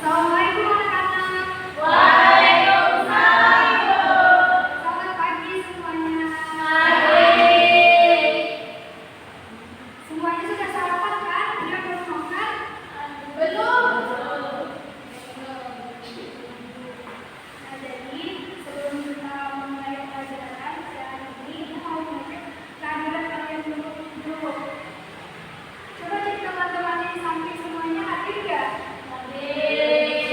Assalamualaikum anak-anak. Waalaikumsalam. Selamat pagi semuanya. Pagi. Semuanya sudah sarapan kan? Sudah belum makan? Belum. Nah, jadi sebelum kita memulai pelajaran pada hari ini, kita mau mengecek kehadiran kalian dulu. Coba cek teman-teman yang di samping semuanya hadir nggak? Hadir.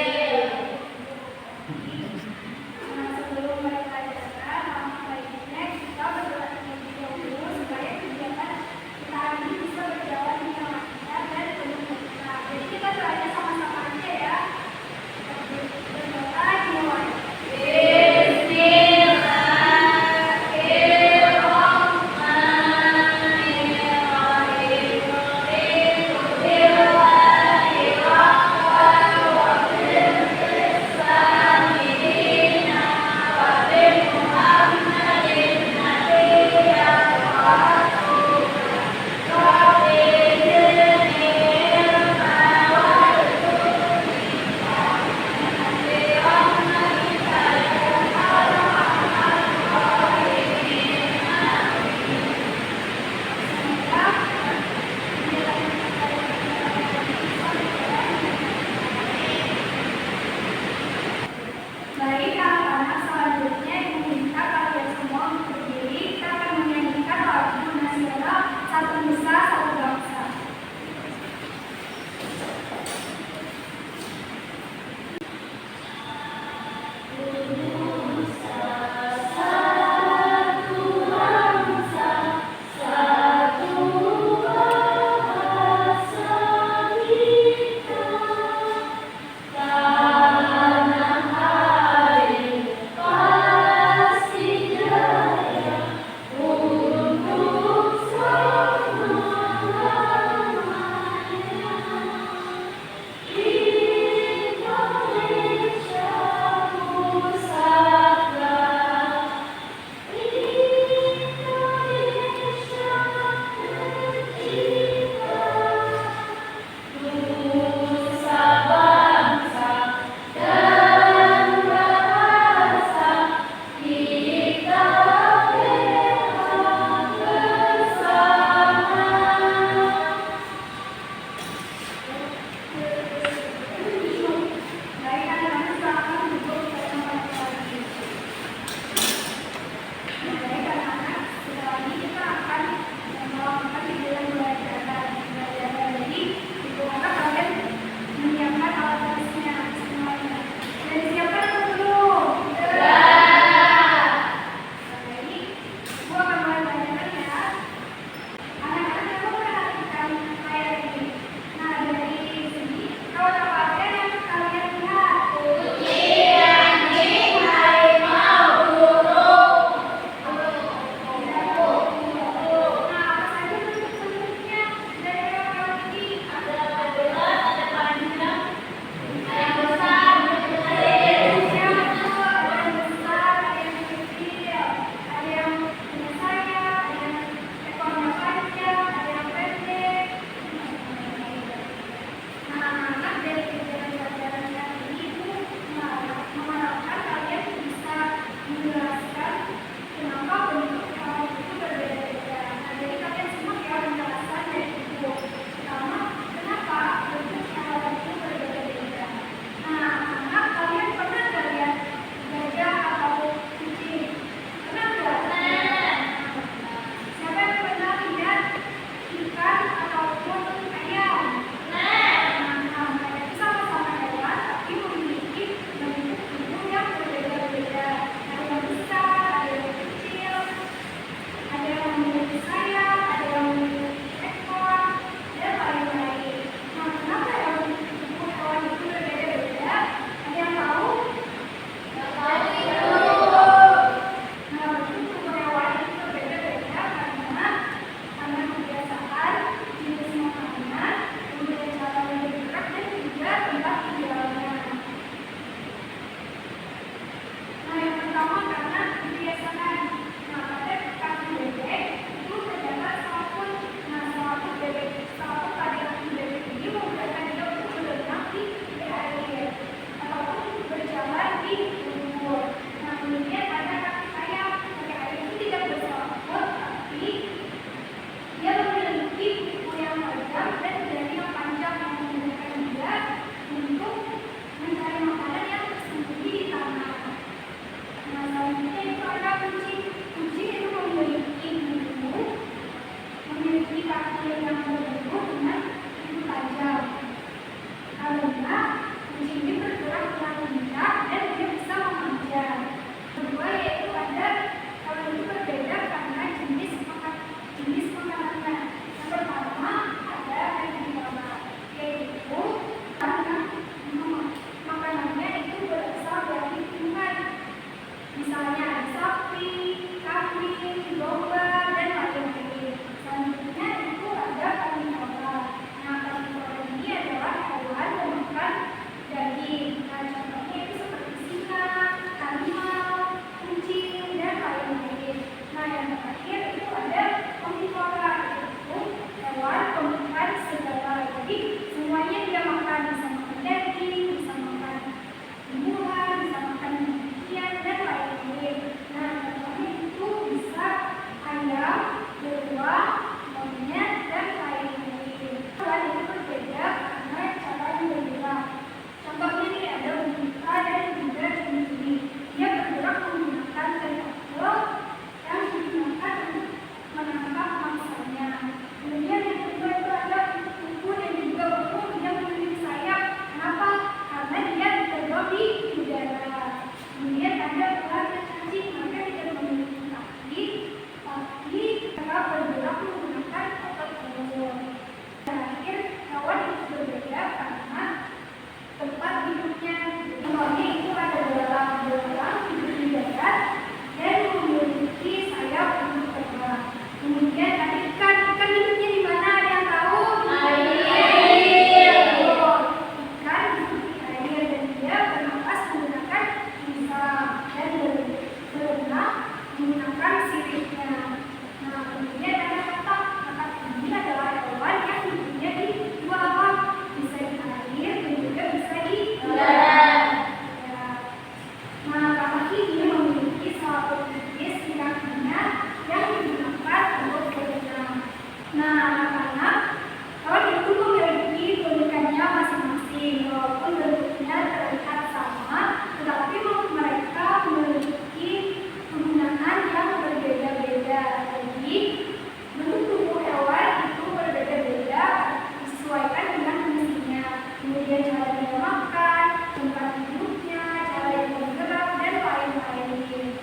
kemudian cara dia makan, tempat hidupnya, cara dia bergerak, dan lain-lain.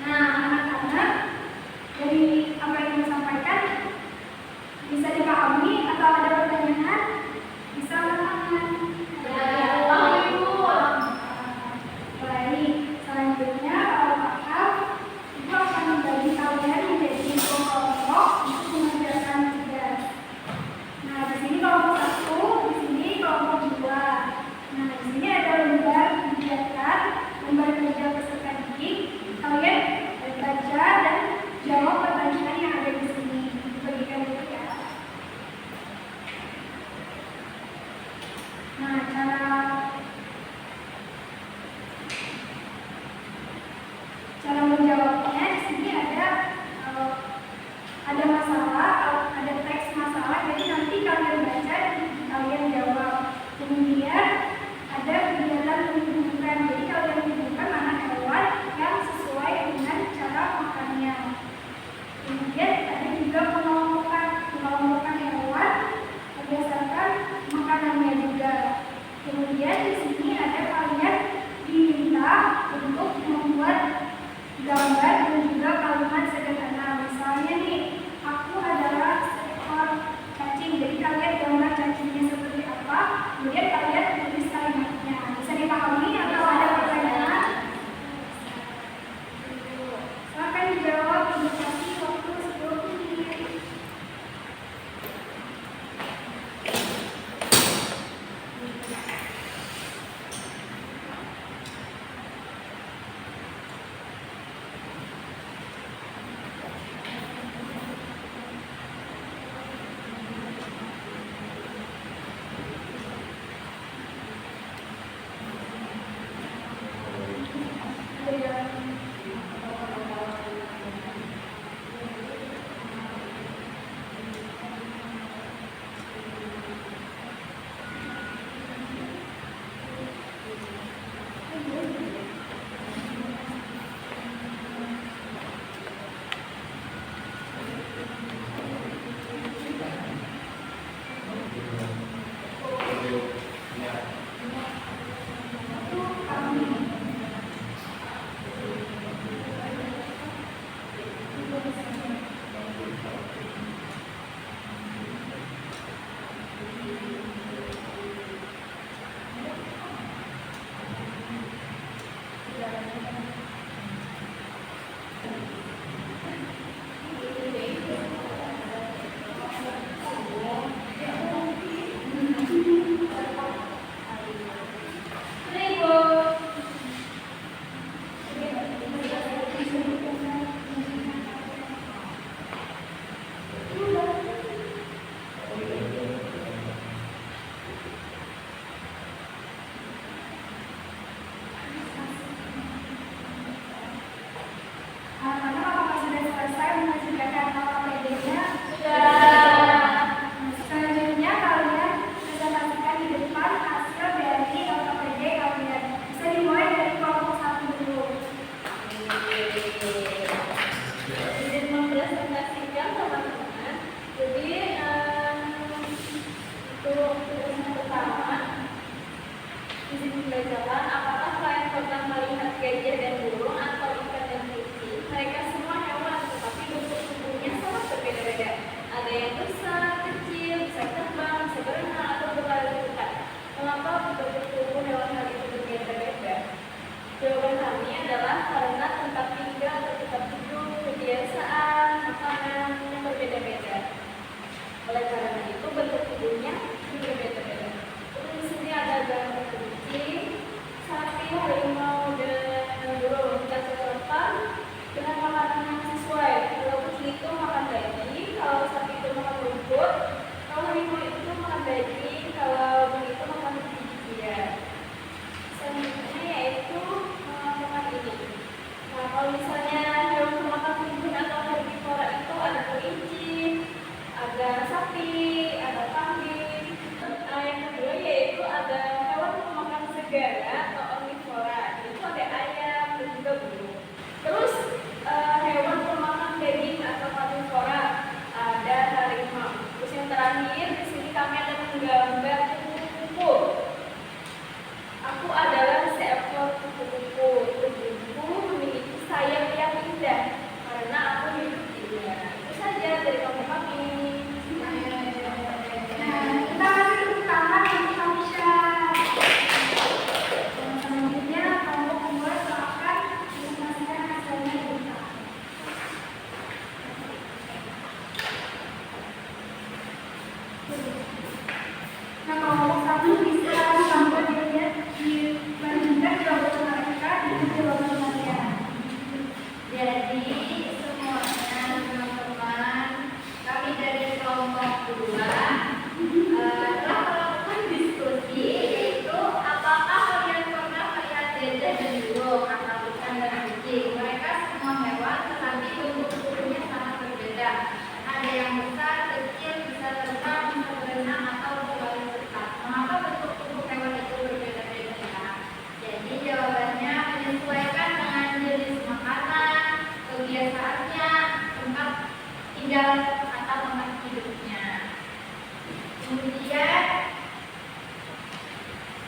Nah, anak-anak, dari apa yang saya sampaikan bisa dipahami atau ada pertanyaan? Bisa anak-anak? Baik, selanjutnya kalau paham, Ibu akan membagi kalian menjadi kelompok untuk mengerjakan tugas. Nah, di sini kelompok 1, di sini kelompok 2. Nah, di sini ada lembar kegiatan, lembar kerja peserta didik. Kalian baca dan jawab pertanyaan yang ada di sini. Bagikan dulu ya. Nah, cara menjawabnya di sini ada masalah, ada teks masalah, jadi nanti kalian baca dan kalian jawab. Kemudian ada kegiatan menghubungkan, jadi kalian menghubungkan mana hewan yang sesuai dengan cara makannya. Kemudian ada juga mengelompokkan hewan berdasarkan makanannya juga. Kemudian di sini ada kalian diminta untuk membuat gambar dan juga kalimat sederhana. Misalnya nih, aku adalah seekor cacing. Jadi kalian gambar cacingnya seperti apa, kemudian kalian tulis kalimatnya. Bisa dipahami atau ada pertanyaan? Silakan dijawab, dikasih waktu 10 menit. Anak-anak, apakah sudah selesai mengerjakan KKPD-nya? Selanjutnya kalian presentasikan di depan hasil dari KKPD kalian. Bisa dimulai dari kelompok 1 dulu. Izin mempresentasikan teman-teman. Jadi untuk tugas yang pertama, izin pembelajaran. Apakah kalian pernah melihat gajah dan burung atau ikan dan kucing? Mereka semua hewan, tetapi bentuk tubuhnya sangat berbeda-beda. Ada yang besar, kecil, bisa terbang, bisa berenang atau berlari cepat. Mengapa bentuk tubuh hewan itu berbeda-beda? Jawaban kami adalah karena tempat tinggal atau tempat hidup, kebiasaan, makanan yang berbeda-beda. Oleh karena itu bentuk tubuhnya juga berbeda-beda. Terus di sini ada gambar kucing, sapi, harimau, dan burung. Kita cocokkan dengan makanan yang sesuai. Kalau kucing itu makan daging, kalau sapi itu makan rumput, kalau harimau itu makan daging, kalau burung itu makan biji-bijian. Selanjutnya yaitu makan ini. Nah, kalau misalnya hewan pemakan tumbuhan atau herbivora itu ada kelinci, ada sapi, ada kambing. Yang kedua yaitu ada hewan pemakan segara atau omnivora. Itu ada ayam dan juga burung. Terus hewan pemakan daging atau karnivora ada harimau. Terus yang terakhir di sini kami ada menggambar kupu-kupu.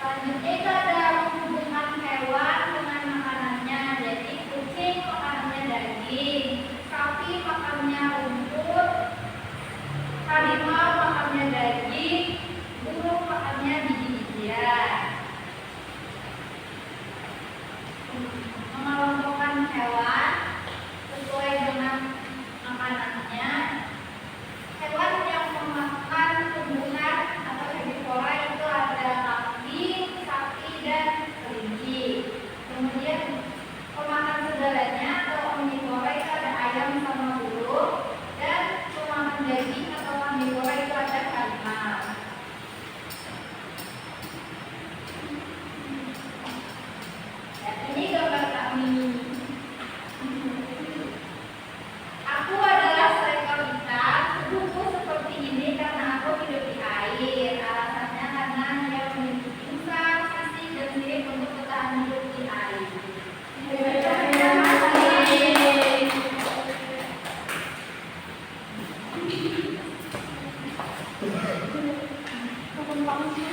Selanjutnya itu ada menghubungkan hewan dengan makanannya. Jadi kucing makanannya daging, sapi makannya rumput, harimau makannya daging, burung makannya biji-bijian. Mengelompokkan hewan sesuai dengan makanannya. Hewan yang memakan tumbuhan atau herbivora itu ada kambing, sapi, dan kelinci. Kemudian pemakan segalanya atau omnivora itu ada ayam sama burung, dan pemakan daging atau karnivora itu ada harimau. Dan ini gambar kami. Aku adalah seekor ikan. Tubuhku seperti ini karena aku hidup di air. Alasannya karena dia memiliki insang, sisik, dan sirip untuk bertahan hidup di air. Terima kasih.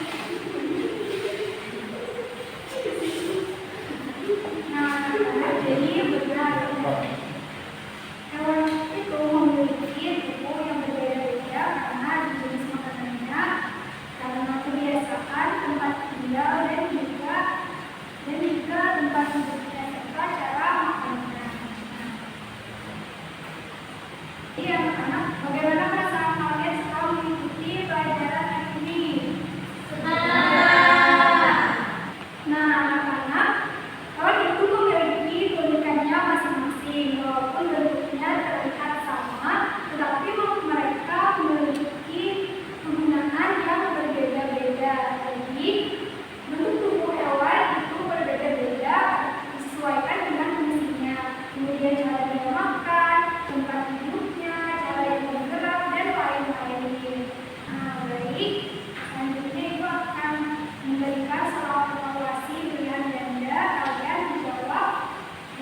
Nah, jadi benar. Hewan itu memiliki tubuh yang berbeda-beda karena jenis makanannya, karena kebiasaan tempat tinggal dan juga tempat hidupnya serta cara makannya. Jadi anak-anak, bagaimana perasaan kalian setelah mengikuti pelajaran hari ini? Nah, anak-anak, hewan itu memiliki keunikannya masing-masing, walaupun bentuknya terlihat sama, tetapi mereka memiliki penggunaan yang berbeda-beda. Jadi, bentuk tubuh hewan itu berbeda-beda disesuaikan dengan fungsinya. Kemudian cara dia makan, tempat hidupnya, cara dia bergerak, dan lain-lain. Nah, baik. Selanjutnya itu akan memberikan soal evaluasi pilihan ganda. Kalian menjawab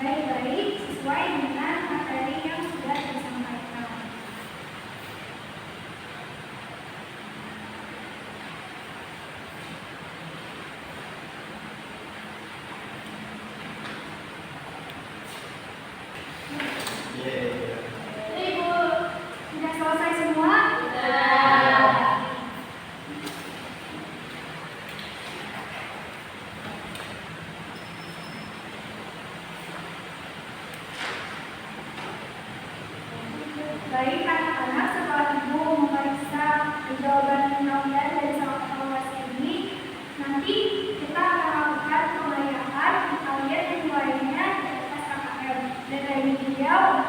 baik-baik sesuai dengan materi yang sudah disampaikan. Ibu, sudah selesai semua? Baik anak-anak, setelah ibu memeriksa jawaban kalian dari soal evaluasi ini, nanti kita akan melakukan pemeriksaan kalian yang lainnya di atas KKM. Dan dari beliau